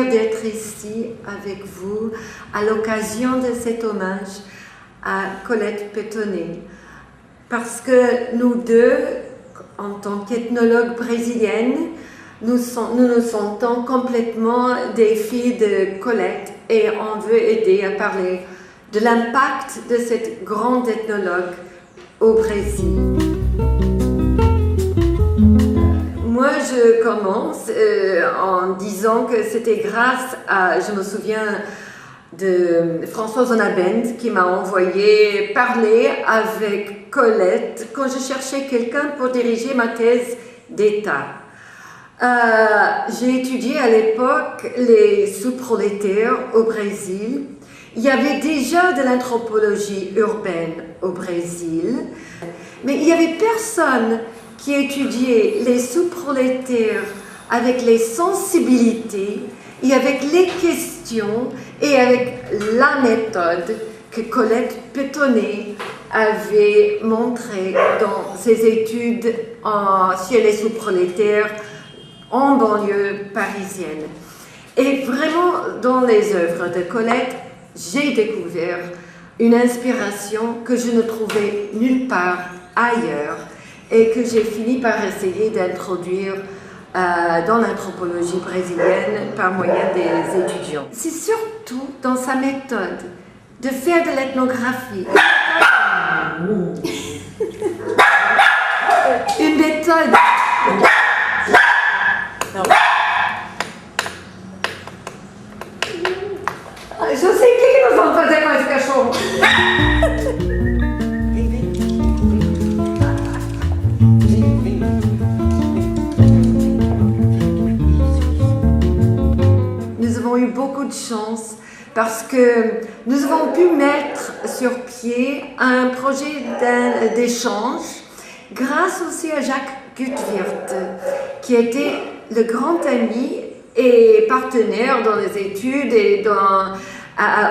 plaisir d'être ici avec vous à l'occasion de cet hommage à Colette Pettone. Parce que nous deux, en tant qu'ethnologues brésiliennes, nous nous sentons complètement des filles de Colette et on veut aider à parler de l'impact de cette grande ethnologue au Brésil. Moi, je commence en disant que c'était grâce à, je me souviens de Françoise Onabend qui m'a envoyé parler avec Colette quand je cherchais quelqu'un pour diriger ma thèse d'État. J'ai étudié à l'époque les sous-prolétaires au Brésil. Il y avait déjà de l'anthropologie urbaine au Brésil, mais il n'y avait personne qui étudiait les sous-prolétaires avec les sensibilités et avec les questions et avec la méthode que Colette Pettone avait montrée dans ses études chez les sous-prolétaires en banlieue parisienne. Et vraiment, dans les œuvres de Colette, j'ai découvert une inspiration que je ne trouvais nulle part ailleurs et que j'ai fini par essayer d'introduire dans l'anthropologie brésilienne par moyen des étudiants. C'est surtout dans sa méthode de faire de l'ethnographie. Une méthode. Je sei o que nós vamos fazer com esse cachorro. Nous avons eu beaucoup de chance parce que nous avons pu mettre sur pied un projet d'échange grâce aussi à Jacques Gutwirth, qui était le grand ami et partenaire dans les études et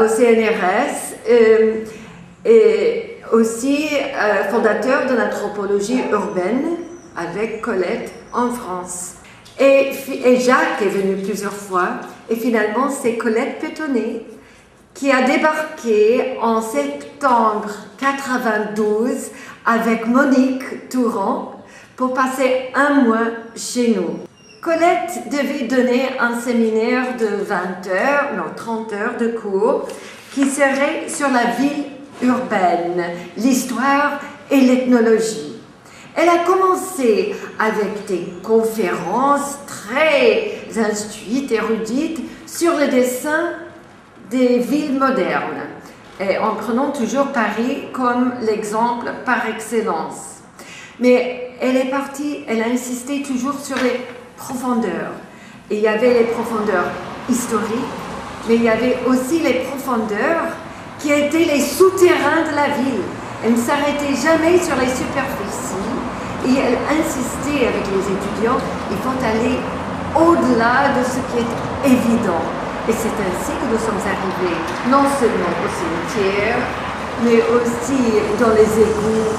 au CNRS, et aussi fondateur de l'anthropologie urbaine avec Colette en France. Et Jacques est venu plusieurs fois, et finalement c'est Colette Pettone qui a débarqué en septembre 92 avec Monique Touran pour passer un mois chez nous. Colette devait donner un séminaire de 20 heures, non 30 heures de cours qui serait sur la vie urbaine, l'histoire et l'ethnologie. Elle a commencé avec des conférences très instruites, érudites sur le dessin des villes modernes, et en prenant toujours Paris comme l'exemple par excellence. Mais elle est partie, elle a insisté toujours sur les profondeurs. Et il y avait les profondeurs historiques, mais il y avait aussi les profondeurs qui étaient les souterrains de la ville. Elle ne s'arrêtait jamais sur les superficies et elle insistait avec les étudiants, il faut aller au-delà de ce qui est évident. Et c'est ainsi que nous sommes arrivés, non seulement au cimetière, mais aussi dans les égouts,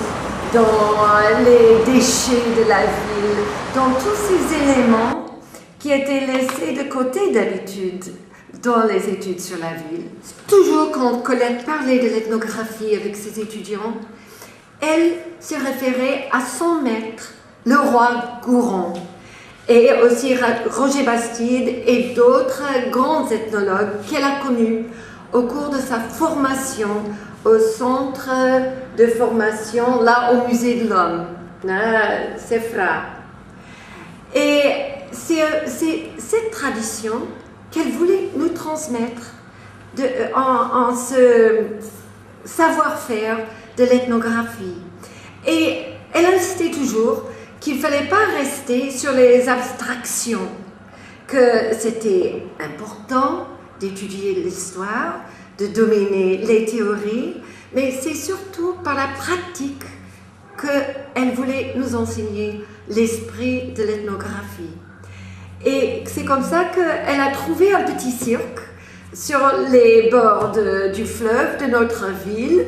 dans les déchets de la ville, dans tous ces éléments qui étaient laissés de côté d'habitude dans les études sur la ville. Toujours quand Colette parlait de l'ethnographie avec ses étudiants, elle se référait à son maître, le roi Gourand, et aussi Roger Bastide et d'autres grands ethnologues qu'elle a connus au cours de sa formation au centre de formation, là au Musée de l'Homme, CEFRA. Et c'est cette tradition qu'elle voulait nous transmettre en ce savoir-faire de l'ethnographie. Et elle insistait toujours qu'il ne fallait pas rester sur les abstractions, que c'était important d'étudier l'histoire, de dominer les théories, mais c'est surtout par la pratique qu'elle voulait nous enseigner l'esprit de l'ethnographie. Et c'est comme ça qu'elle a trouvé un petit cirque sur les bords du fleuve de notre ville,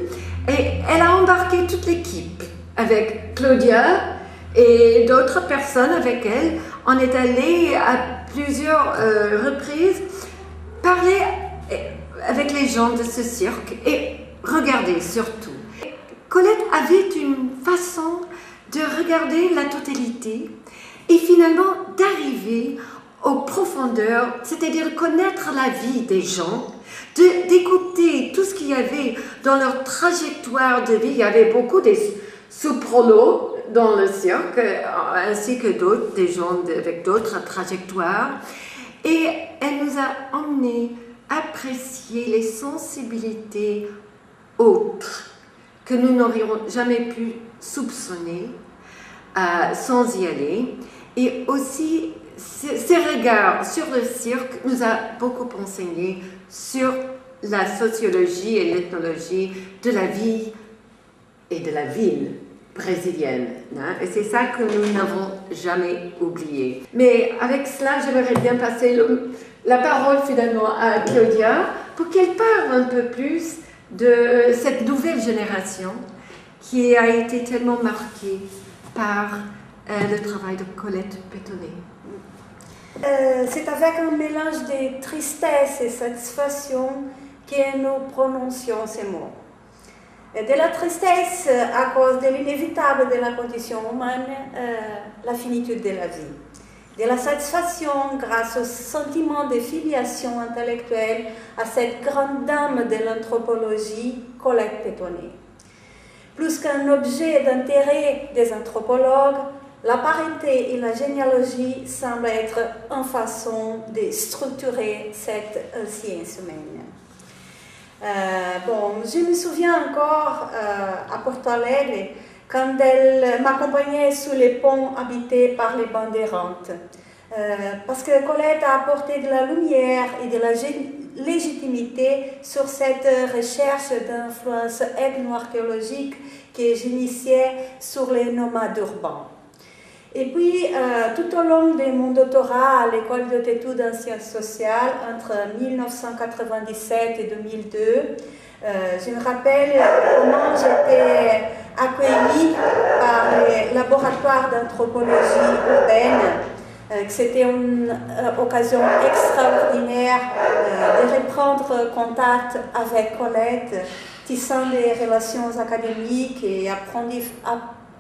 et elle a embarqué toute l'équipe avec Claudia et d'autres personnes avec elle. On est allé à plusieurs reprises parler avec les gens de ce cirque et regarder surtout. Colette avait une façon de regarder la totalité et finalement d'arriver aux profondeurs, c'est-à-dire connaître la vie des gens, d'écouter tout ce qu'il y avait dans leur trajectoire de vie. Il y avait beaucoup de sous-prolos dans le cirque, ainsi que d'autres, des gens avec d'autres trajectoires. Et elle nous a emmenés à apprécier les sensibilités autres que nous n'aurions jamais pu soupçonner sans y aller. Et aussi, ces regards sur le cirque nous a beaucoup enseigné sur la sociologie et l'ethnologie de la vie et de la ville brésilienne. Hein? Et c'est ça que nous n'avons jamais oublié. Mais avec cela, j'aimerais bien passer la parole finalement à Claudia pour qu'elle parle un peu plus de cette nouvelle génération qui a été tellement marquée par le travail de Colette Pétonnet. C'est avec un mélange de tristesse et satisfaction que nous prononcions ces mots. De la tristesse à cause de l'inévitable de la condition humaine, la finitude de la vie. De la satisfaction grâce au sentiment de filiation intellectuelle à cette grande dame de l'anthropologie, Colette Pétonnet. Plus qu'un objet d'intérêt des anthropologues, la parenté et la généalogie semblent être une façon de structurer cette science humaine. Je me souviens encore à Porto Alegre quand elle m'accompagnait sous les ponts habités par les bandeirantes. Parce que Colette a apporté de la lumière et de la légitimité sur cette recherche d'influence ethno-archéologique que j'initiais sur les nomades urbains. Et puis, tout au long de mon doctorat à l'École d'haute études en sciences sociales, entre 1997 et 2002, je me rappelle comment j'étais accueillie par les laboratoires d'anthropologie urbaine. C'était une occasion extraordinaire de reprendre contact avec Colette, tissant des relations académiques et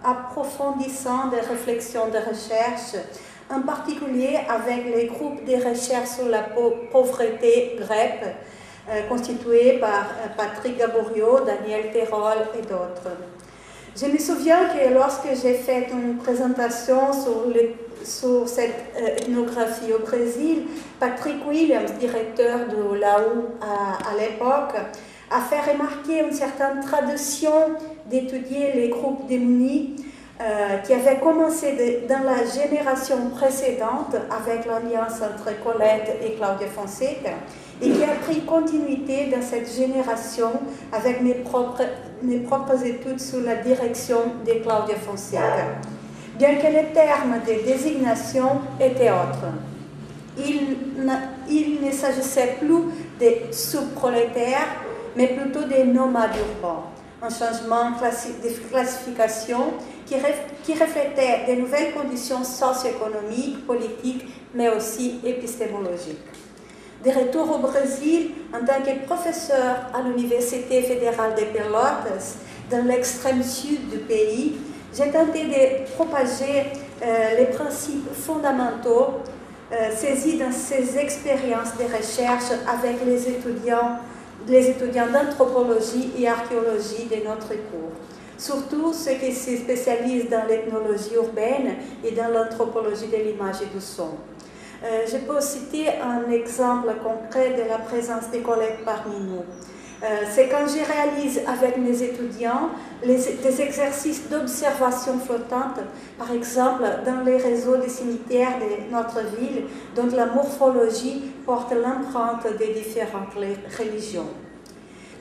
approfondissant des réflexions de recherche, en particulier avec les groupes de recherche sur la pauvreté GREP, constitués par Patrick Gaborio, Daniel Terol et d'autres. Je me souviens que lorsque j'ai fait une présentation sur cette ethnographie au Brésil, Patrick Williams, directeur de l'AU à l'époque, a fait remarquer une certaine tradition d'étudier les groupes démunis qui avaient commencé dans la génération précédente avec l'alliance entre Colette et Claudia Fonseca et qui a pris continuité dans cette génération avec mes propres études sous la direction de Claudia Fonseca. Bien que les termes de désignation étaient autres. Il ne s'agissait plus des sous-prolétaires, mais plutôt des nomades urbains, un changement de classification qui reflétait de nouvelles conditions socio-économiques, politiques, mais aussi épistémologiques. De retour au Brésil, en tant que professeur à l'Université fédérale de Pelotas, dans l'extrême sud du pays, j'ai tenté de propager les principes fondamentaux saisis dans ces expériences de recherche avec les étudiants d'anthropologie et archéologie de notre cours, surtout ceux qui se spécialisent dans l'ethnologie urbaine et dans l'anthropologie de l'image et du son. Je peux citer un exemple concret de la présence des collègues parmi nous. C'est quand je réalise avec mes étudiants des exercices d'observation flottante, par exemple dans les réseaux des cimetières de notre ville, dont la morphologie porte l'empreinte des différentes religions.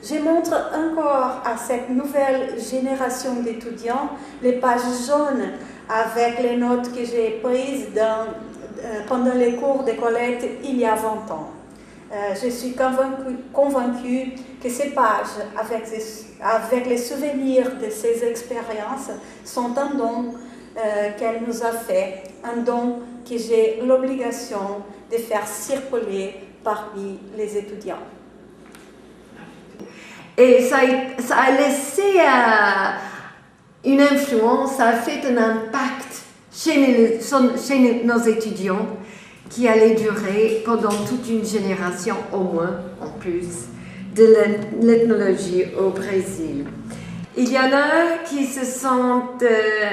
Je montre encore à cette nouvelle génération d'étudiants les pages jaunes avec les notes que j'ai prises pendant les cours de Colette il y a 20 ans. Je suis convaincue que ces pages, avec les souvenirs de ces expériences, sont un don qu'elle nous a fait, un don que j'ai l'obligation de faire circuler parmi les étudiants. Et ça a laissé une influence, ça a fait un impact chez nos étudiants qui allait durer pendant toute une génération au moins, en plus, de l'ethnologie au Brésil. Il y en a qui se sont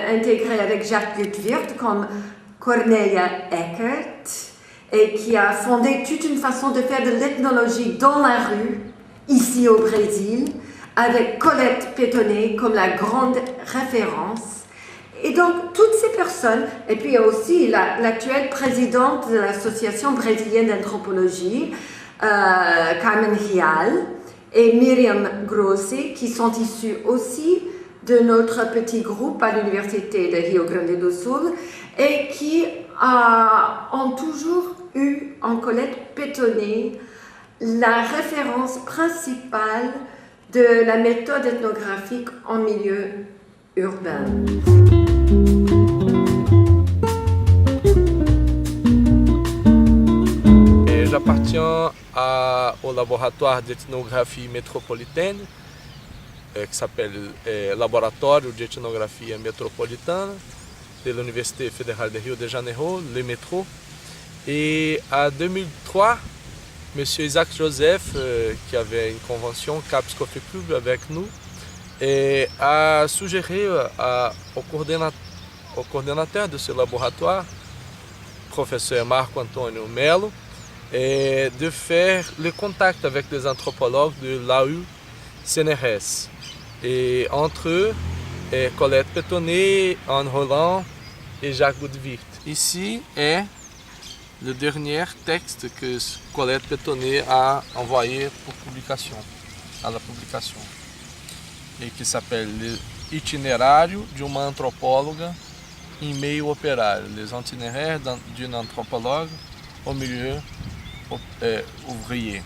intégrés avec Jacques Gutwirth, comme Cornelia Eckert, et qui a fondé toute une façon de faire de l'ethnologie dans la rue, ici au Brésil, avec Colette Pétonnet comme la grande référence. Et donc, toutes ces personnes, et puis il y a aussi l'actuelle présidente de l'Association brésilienne d'anthropologie, Carmen Rial, et Miriam Grossi, qui sont issus aussi de notre petit groupe à l'Université de Rio Grande do Sul, et qui ont toujours eu en Colette Pétonnet la référence principale de la méthode ethnographique en milieu urbain. J'appartiens au laboratoire d'ethnographie métropolitaine, qui s'appelle Laboratório de Ethnografia Metropolitana de l'Université fédérale de Rio de Janeiro, le métro. Et en 2003, M. Isaac Joseph, qui avait une convention CAPS Coffee Club avec nous, a suggéré au coordonnateur de ce laboratoire, professeur Marco Antônio Melo, de faire le contact avec les anthropologues de l'AU CNRS. Et entre eux, Colette Pétonnet, Anne Roland et Jacques Gutwirth. Ici est le dernier texte que Colette Pétonnet a envoyé pour publication, à la publication, et qui s'appelle Itinerário de uma antropóloga em meio operário, les itinéraires d'une anthropologue au milieu ouvrier,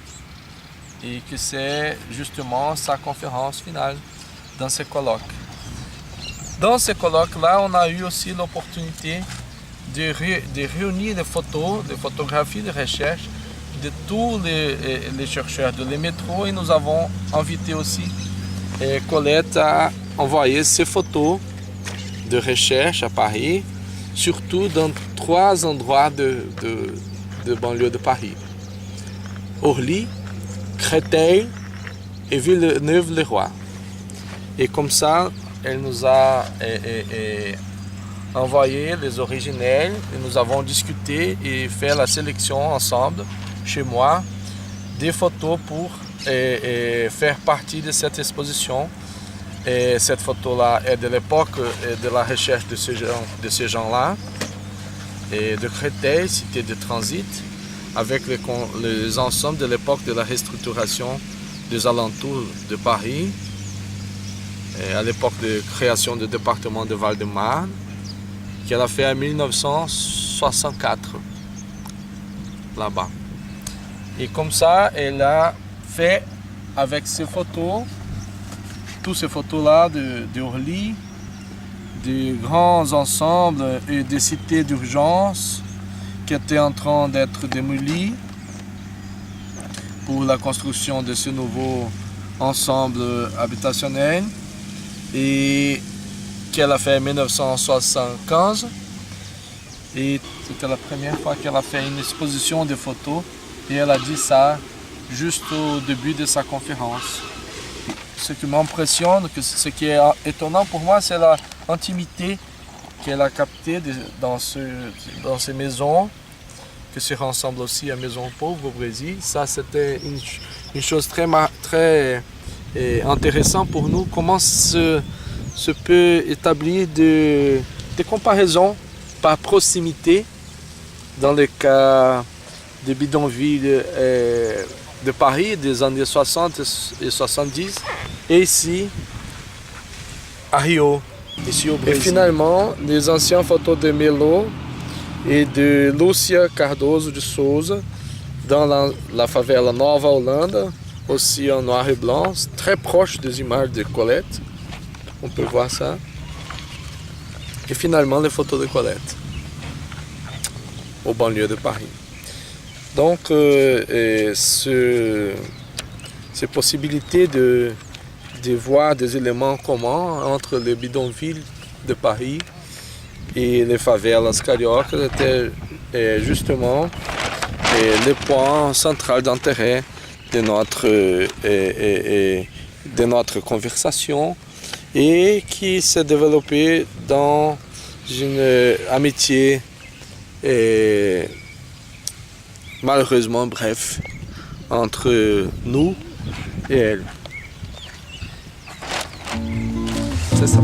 et que c'est justement sa conférence finale dans ce colloque. Dans ce colloque-là, on a eu aussi l'opportunité de réunir des photos, des photographies de recherche de tous les chercheurs de le métro, et nous avons invité aussi Colette à envoyer ces photos de recherche à Paris, surtout dans 3 endroits de banlieue de Paris: Orly, Créteil et Villeneuve-le-Roi. Et comme ça, elle nous a envoyé les originels, et nous avons discuté et fait la sélection ensemble, chez moi, des photos pour faire partie de cette exposition. Et cette photo-là est de l'époque de la recherche de ces gens-là, et de Créteil, cité de transit, avec les ensembles de l'époque de la restructuration des alentours de Paris, et à l'époque de création du département de Val-de-Marne, qu'elle a fait en 1964, là-bas. Et comme ça, elle a fait avec ces photos, toutes ces photos-là de Orly, des grands ensembles et des cités d'urgence qui étaient en train d'être démolies pour la construction de ce nouveau ensemble habitationnel, et qu'elle a fait en 1975. Et c'était la première fois qu'elle a fait une exposition de photos, et elle a dit ça juste au début de sa conférence. Ce qui m'impressionne, ce qui est étonnant pour moi, c'est l'intimité qu'elle a captée dans ces maisons, qui se ressemblent aussi à maisons pauvres au Brésil. Ça, c'était une chose très intéressante pour nous. Comment se peut établir des comparaisons par proximité dans le cas des bidonvilles de Paris des années 60 et 70, et ici à Rio, ici au Brésil. Et finalement, les anciennes photos de Melo et de Lúcia Cardoso de Souza dans la favela Nova Holanda, aussi en noir et blanc, très proche des images de Colette. On peut voir ça. Et finalement, les photos de Colette au banlieue de Paris. Donc, ces possibilités de voir des éléments communs entre les bidonvilles de Paris et les favelas cariocas étaient justement le point central d'intérêt de notre conversation et qui s'est développé dans une amitié malheureusement bref entre nous et elle. C'est ça.